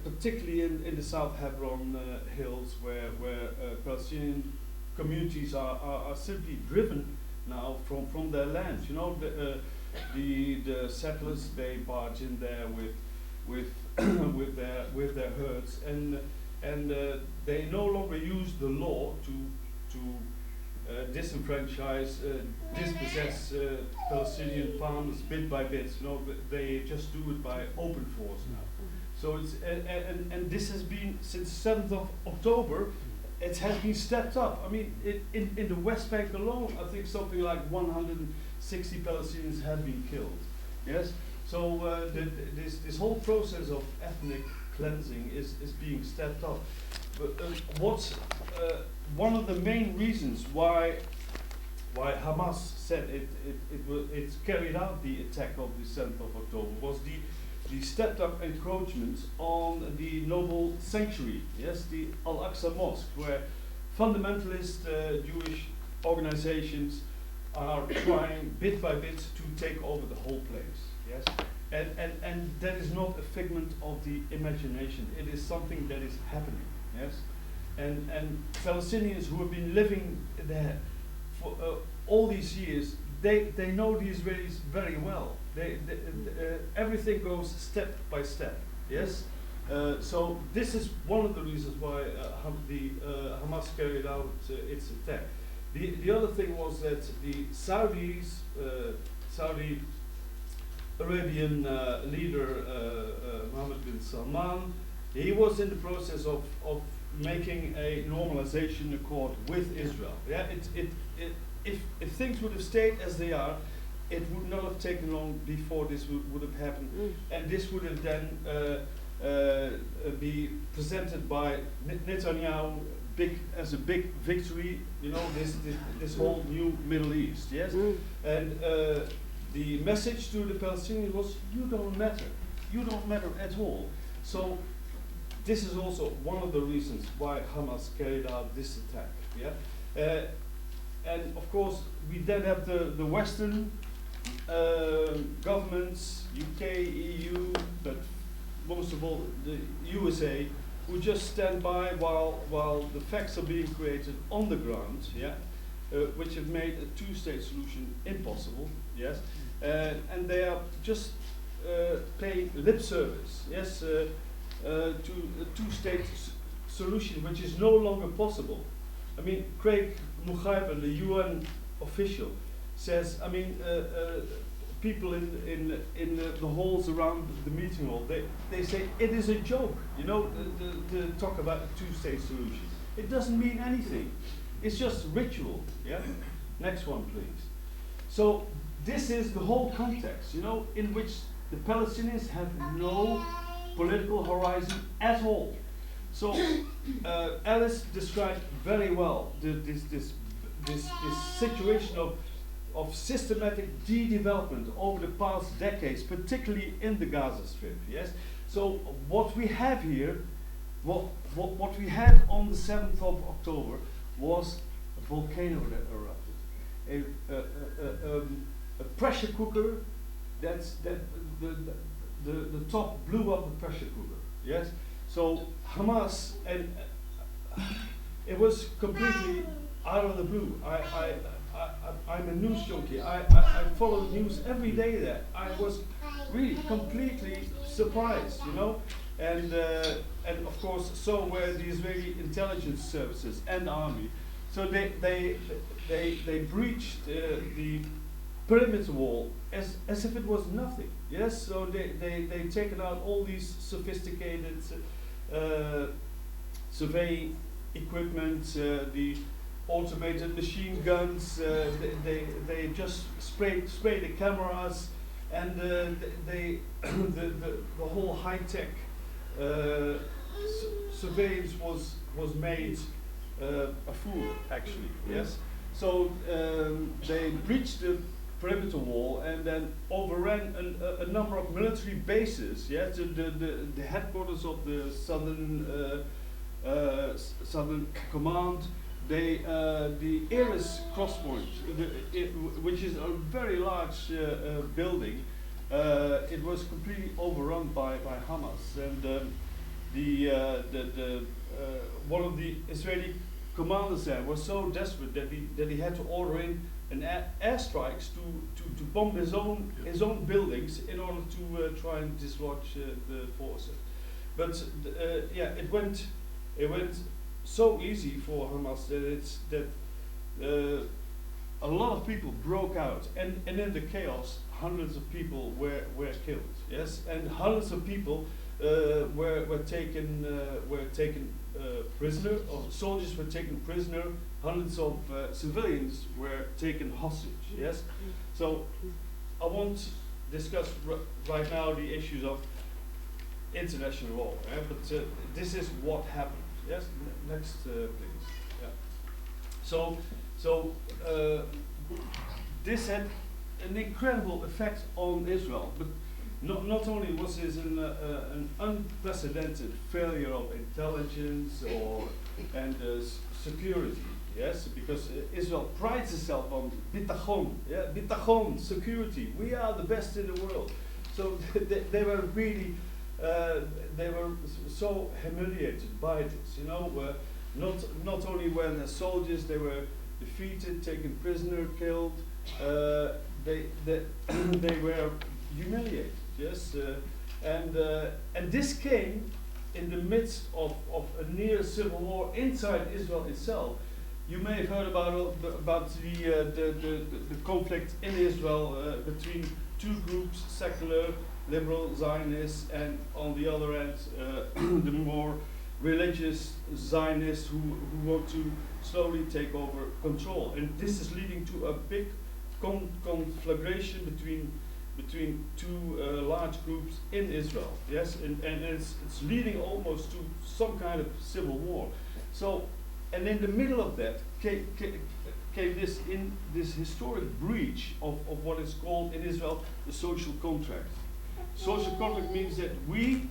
particularly in the South Hebron hills, where Palestinian communities are simply driven now from their lands. You know, the settlers, they barge in there with with their herds, and they no longer use the law to disenfranchise, dispossess Palestinian farmers bit by bit. You know, they just do it by open force now. So it's and this has been since 7th of October. It has been stepped up. I mean, in the West Bank alone, I think something like 160 Palestinians have been killed. Yes. So this whole process of ethnic cleansing is being stepped up. But what's one of the main reasons why Hamas said it carried out the attack of the 7th of October was the stepped up encroachments on the noble sanctuary, yes, the Al-Aqsa Mosque, where fundamentalist Jewish organizations are trying bit by bit to take over the whole place. Yes, and that is not a figment of the imagination. It is something that is happening. Yes, and Palestinians who have been living there for all these years, they know the Israelis very well. Everything goes step by step. Yes. So this is one of the reasons why Hamas carried out its attack. The other thing was that the Saudis, Saudi Arabian leader Mohammed bin Salman, he was in the process of making a normalization accord with Israel. Yeah, if things would have stayed as they are, it would not have taken long before this would have happened, and this would have then be presented by Netanyahu as a big victory. You know, this whole new Middle East. Yes, and the message to the Palestinians was, you don't matter. You don't matter at all. So this is also one of the reasons why Hamas carried out this attack. Yeah, and of course we then have the Western governments, UK, EU, but most of all the USA, who just stand by while the facts are being created on the ground. Yeah, which have made a two-state solution impossible. Yes, and they are just paying lip service. Yes. To a two-state solution, which is no longer possible. I mean, Craig Mughaiber, the UN official, says, I mean, people in the halls around the meeting hall, they say it is a joke, you know, to talk about a two-state solution. It doesn't mean anything. It's just ritual. Yeah. Next one, please. So this is the whole context, you know, in which the Palestinians have no political horizon at all. So Alice described very well this situation of systematic de-development over the past decades, particularly in the Gaza Strip. Yes. So what we have here, what we had on the 7th of October was a volcano that erupted, a pressure cooker that the top blew up the pressure cooker. Yes. So Hamas, and it was completely out of the blue. I'm a news junkie. I follow the news every day. There, I was really completely surprised, you know, and of course so were the Israeli intelligence services and army. So they breached the perimeter wall as if it was nothing. Yes, so they taken out all these sophisticated surveying equipment, the automated machine guns. They just sprayed the cameras, and the whole high tech surveillance was made a fool, actually. Yes, so they breached the perimeter wall and then overran a number of military bases. Yes, the headquarters of the Southern Command. The Eris Crosspoint, which is a very large building, it was completely overrun by Hamas, and one of the Israeli commanders there was so desperate that he had to order in airstrikes to bomb his own buildings in order to try and dislodge the forces. But yeah, it went so easy for Hamas that a lot of people broke out, and in the chaos, hundreds of people were killed. Yes, and hundreds of people were taken prisoner, or soldiers were taken prisoner. Hundreds of civilians were taken hostage. Yes, so I won't discuss right now the issues of international law, but this is what happened. Yes, next please. Yeah. So this had an incredible effect on Israel, but not only was this an unprecedented failure of intelligence and security. yes, because Israel prides itself on bitachon, yeah, bitachon, security. We are the best in the world. So they were really, they were so humiliated by this, you know. Not only when the soldiers, they were defeated, taken prisoner, killed, they were humiliated, yes. And this came in the midst of a near civil war inside Israel itself. You may have heard about the conflict in Israel between two groups, secular, liberal Zionists, and on the other end, the more religious Zionists who want to slowly take over control. And this is leading to a big conflagration between two large groups in Israel, yes, and it's leading almost to some kind of civil war. So, and in the middle of that came this historic breach of what is called in Israel the social contract. Social contract means that we,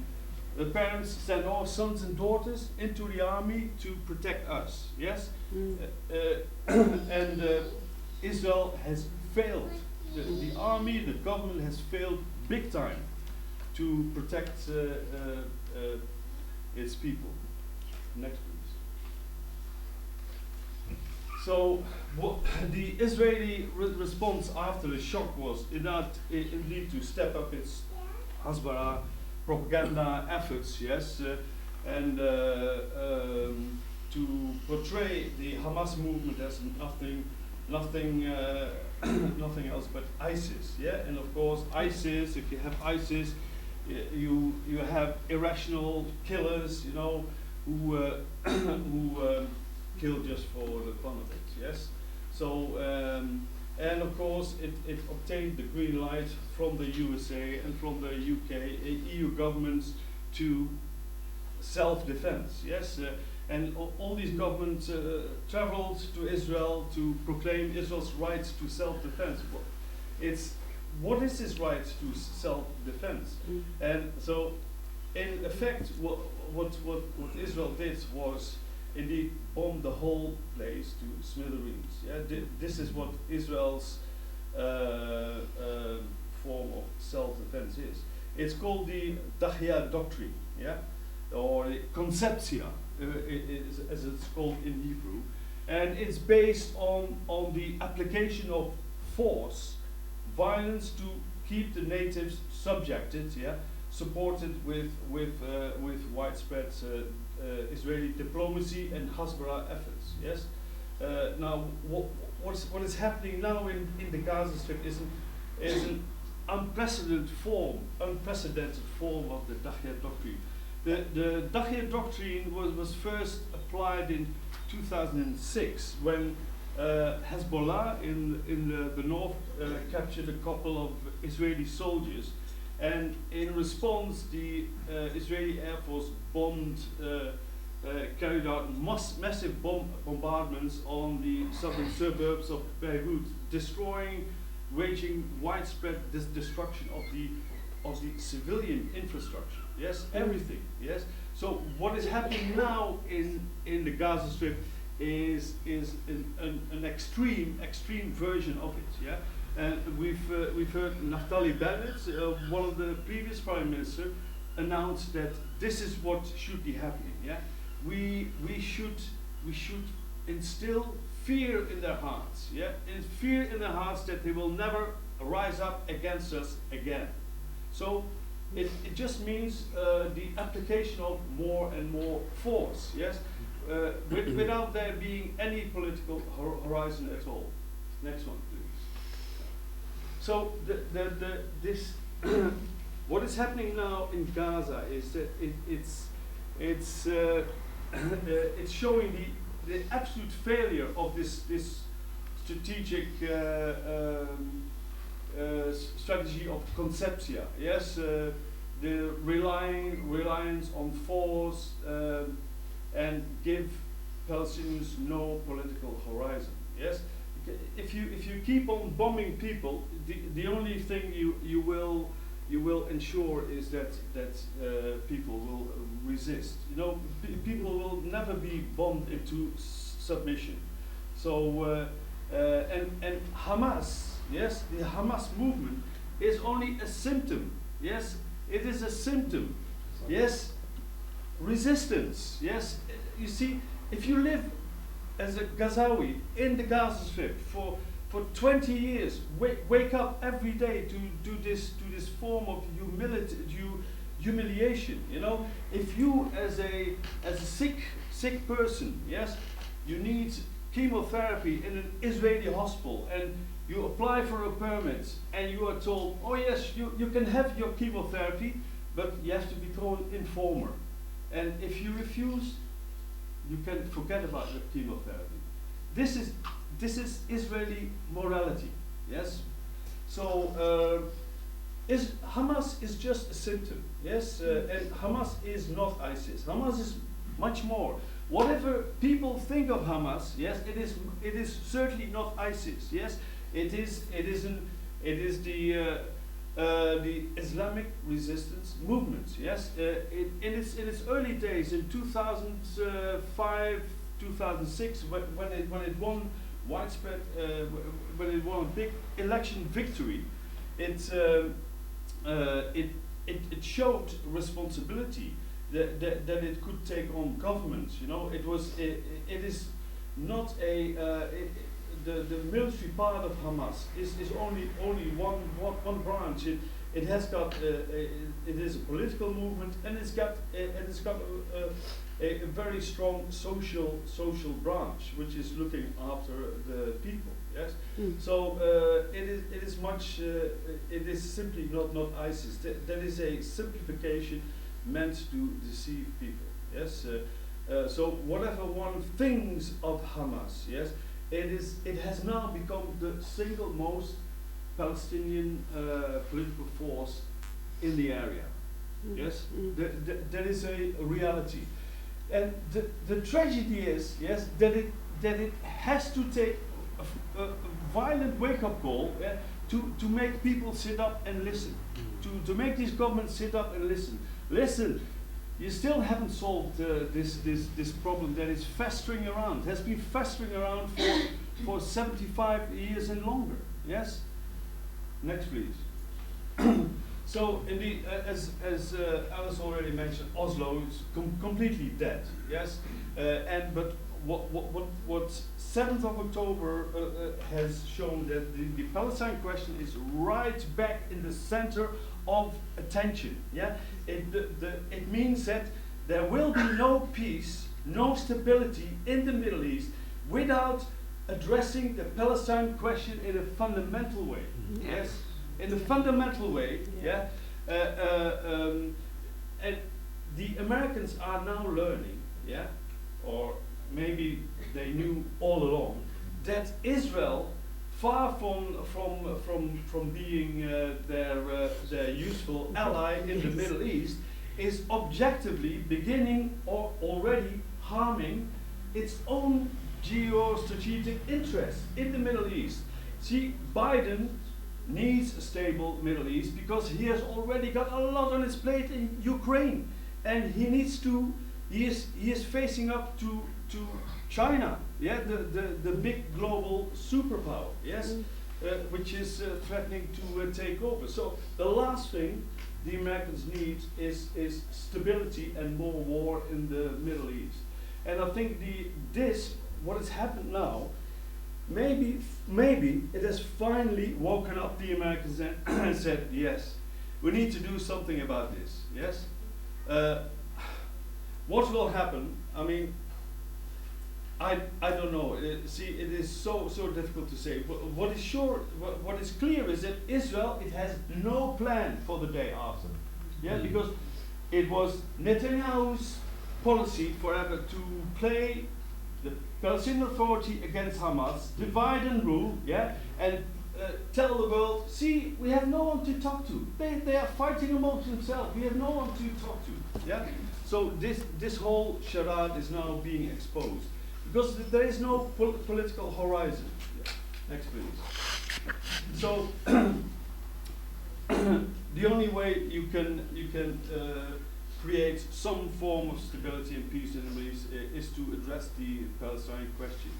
the parents, send our sons and daughters into the army to protect us, yes, and Israel has failed. The army, the government has failed big time to protect its people. Next, please. So, what the Israeli response after the shock was indeed to step up its Hasbara propaganda efforts, yes, and to portray the Hamas movement as nothing else but ISIS, yeah. And of course, ISIS. If you have ISIS, you have irrational killers, you know, who kill just for the fun of it, yes. So and of course, it obtained the green light from the USA and from the UK, EU governments to self-defense, yes. And all these governments traveled to Israel to proclaim Israel's right to self-defense. What is this right to self-defense? And so, in effect, what Israel did was indeed bomb the whole place to smithereens. Yeah, this is what Israel's form of self-defense is. It's called the Cadoediad doctrine, yeah, or the conceptia. As it's called in Hebrew, and it's based on the application of force, violence to keep the natives subjected, yeah, supported with widespread Israeli diplomacy and Hasbara efforts. Yes. Now, what is happening now in the Gaza Strip is an unprecedented form of the Cadoediad doctrine. The Cadoediad doctrine was first applied in 2006 when Hezbollah in the north captured a couple of Israeli soldiers, and in response the Israeli Air Force carried out massive bombardments on the southern suburbs of Beirut, waging widespread destruction of the civilian infrastructure. Yes, everything. Yes. So what is happening now in the Gaza Strip is an extreme version of it. Yeah, and we've heard Naftali Bennett, one of the previous prime minister, announce that this is what should be happening. Yeah, we should instill fear in their hearts. Yeah, and fear in their hearts that they will never rise up against us again. So. It just means the application of more and more force, yes, without there being any political horizon at all. Next one, please. So this what is happening now in Gaza is that it's showing the absolute failure of this strategic. Strategy of conceptia, yes, the reliance on force and give Palestinians no political horizon. Yes, if you keep on bombing people, the only thing you will ensure is that people will resist. You know, people will never be bombed into submission. So and Hamas, yes, the Hamas movement is only a symptom. Yes, it is a symptom. Yes, resistance. Yes, you see, if you live as a Gazawi in the Gaza Strip for 20 years, wake up every day to do this form of humiliation. You know, if you as a sick person, yes, you need chemotherapy in an Israeli hospital, and you apply for a permit, and you are told, oh yes, you can have your chemotherapy, but you have to be thrown informer, and if you refuse, you can forget about your chemotherapy. This is Israeli morality, yes. So Hamas is just a symptom, yes, and Hamas is not ISIS. Hamas is much more. Whatever people think of Hamas, yes, it is certainly not ISIS. Yes, it is the Islamic resistance movement. Yes, in its early days in 2005, 2006, when it won widespread, when it won a big election victory, it showed responsibility. That it could take on governments. You know, it is not the military part of Hamas is only one branch. It has got it is a political movement, and it's got a very strong social branch, which is looking after the people. Yes, so it is much. It is simply not ISIS. That is a simplification meant to deceive people. Yes. So whatever one thinks of Hamas, yes, it has now become the single most Palestinian political force in the area. Yes, that is a reality, and the tragedy is, yes, that it has to take a violent wake-up call to make people sit up and listen, to make these governments sit up and listen. Listen, you still haven't solved this problem that is festering around, has been festering around for 75 years and longer. Yes? Next, please. So, indeed, as Alice already mentioned, Oslo is completely dead. Yes? But what 7th of October has shown that the Palestine question is right back in the center of attention. Yeah, it means that there will be no peace, no stability in the Middle East without addressing the Palestine question in a fundamental way. Yes, in a fundamental way. Yeah, and the Americans are now learning. Yeah, or maybe they knew all along that Israel, far from being their useful ally in the Middle East, is objectively beginning or already harming its own geostrategic interests in the Middle East. See, Biden needs a stable Middle East because he has already got a lot on his plate in Ukraine, and he needs to. He is facing up to China, yeah, the big global superpower, yes, which is threatening to take over. So the last thing the Americans need is stability and more war in the Middle East. And I think what has happened now, maybe it has finally woken up the Americans and said, yes, we need to do something about this. Yes, what will happen? I mean, I don't know. See, it is so difficult to say. What is sure, what is clear is that Israel, it has no plan for the day after. Yeah, because it was Netanyahu's policy forever to play the Palestinian Authority against Hamas, divide and rule. Yeah, and tell the world, see, we have no one to talk to. They are fighting amongst themselves. We have no one to talk to. Yeah. So this whole charade is now being exposed. Because there is no political horizon. Yeah. Next, please. So the only way you can create some form of stability and peace in the Middle East is to address the Palestinian question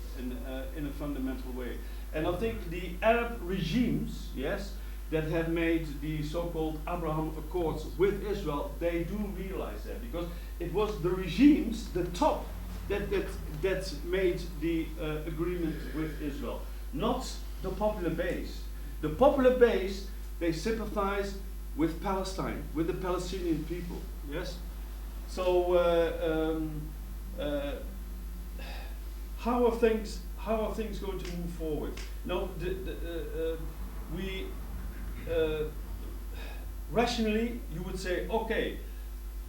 in a fundamental way. And I think the Arab regimes, yes, that have made the so-called Abraham Accords with Israel, they do realize that, because it was the regimes, the top, that made the agreement with Israel, not the popular base. The popular base, they sympathize with Palestine, with the Palestinian people. Yes. So how are things going to move forward? No, we rationally you would say, okay,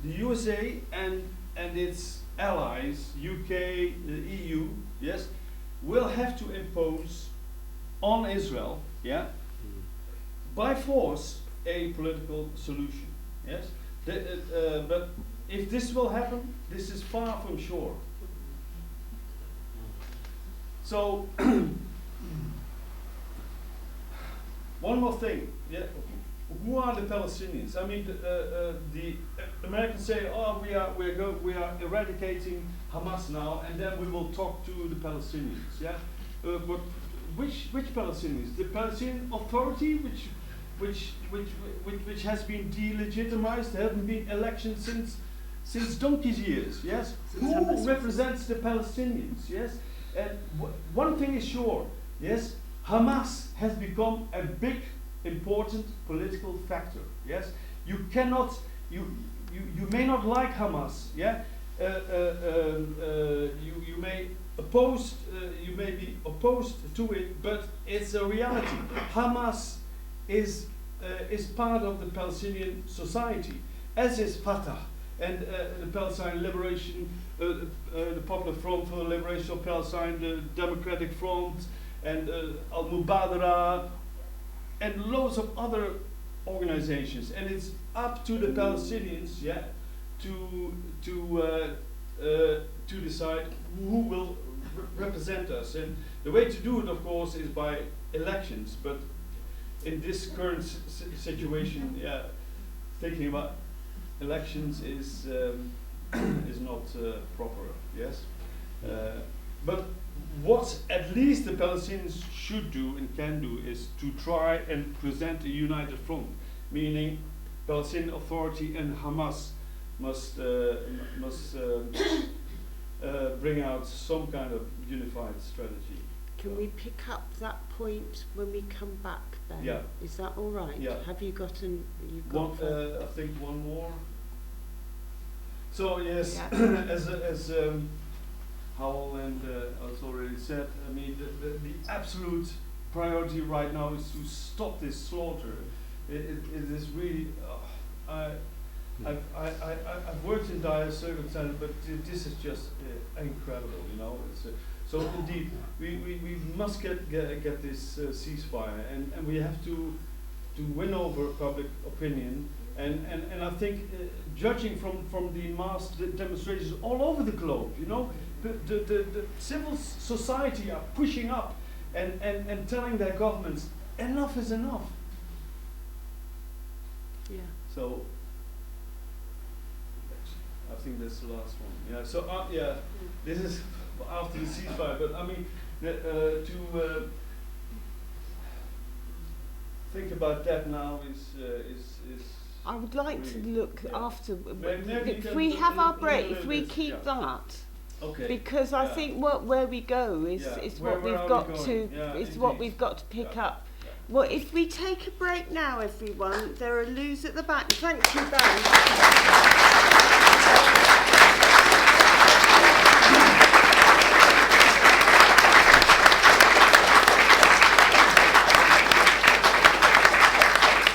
the USA and its allies, UK, the EU, yes, will have to impose on Israel, yeah, by force a political solution. Yes, but if this will happen, this is far from sure. So one more thing, yeah. Who are the Palestinians? I mean, the Americans say, "Oh, we are eradicating Hamas now, and then we will talk to the Palestinians." Yeah, but which Palestinians? The Palestinian Authority, which has been delegitimized. There haven't been elections since donkey's years. Yes, who represents the Palestinians? Yes, and one thing is sure. Yes, Hamas has become a big, important political factor. Yes, you cannot, you may not like Hamas. Yeah, you may be opposed to it, but it's a reality. Hamas is part of the Palestinian society, as is Fatah and the Palestine Liberation, the Popular Front for the Liberation of Palestine, the Democratic Front, and Al-Mubadara, and loads of other organizations. And it's up to the Palestinians, yeah, to decide who will represent us. And the way to do it, of course, is by elections. But in this current situation, yeah, thinking about elections is not proper. Yes, but what at least the Palestinians should do and can do is to try and present a united front, meaning Palestinian Authority and Hamas must bring out some kind of unified strategy. Can we pick up that point when we come back, Ben? Yeah. Is that all right? Yeah. Have you got I think one more. So yes, yeah. as Howell and has already said, I mean the absolute priority right now is to stop this slaughter. It is really. I've worked in dire circumstances, but this is just incredible. You know. So indeed, we must get this ceasefire, and we have to win over public opinion. And I think, judging from the mass demonstrations all over the globe, you know, the civil society are pushing up and telling their governments, enough is enough. Yeah. So I think that's the last one. Yeah. So yeah, this is after the ceasefire. But I mean, to think about that now is. I would like to look after. Maybe If we have our break, if we keep that. Okay. Because I think where we go is what we've got to what we've got to pick up. Yeah. Well, if we take a break now, everyone, there are loos at the back. Thank you, Ben.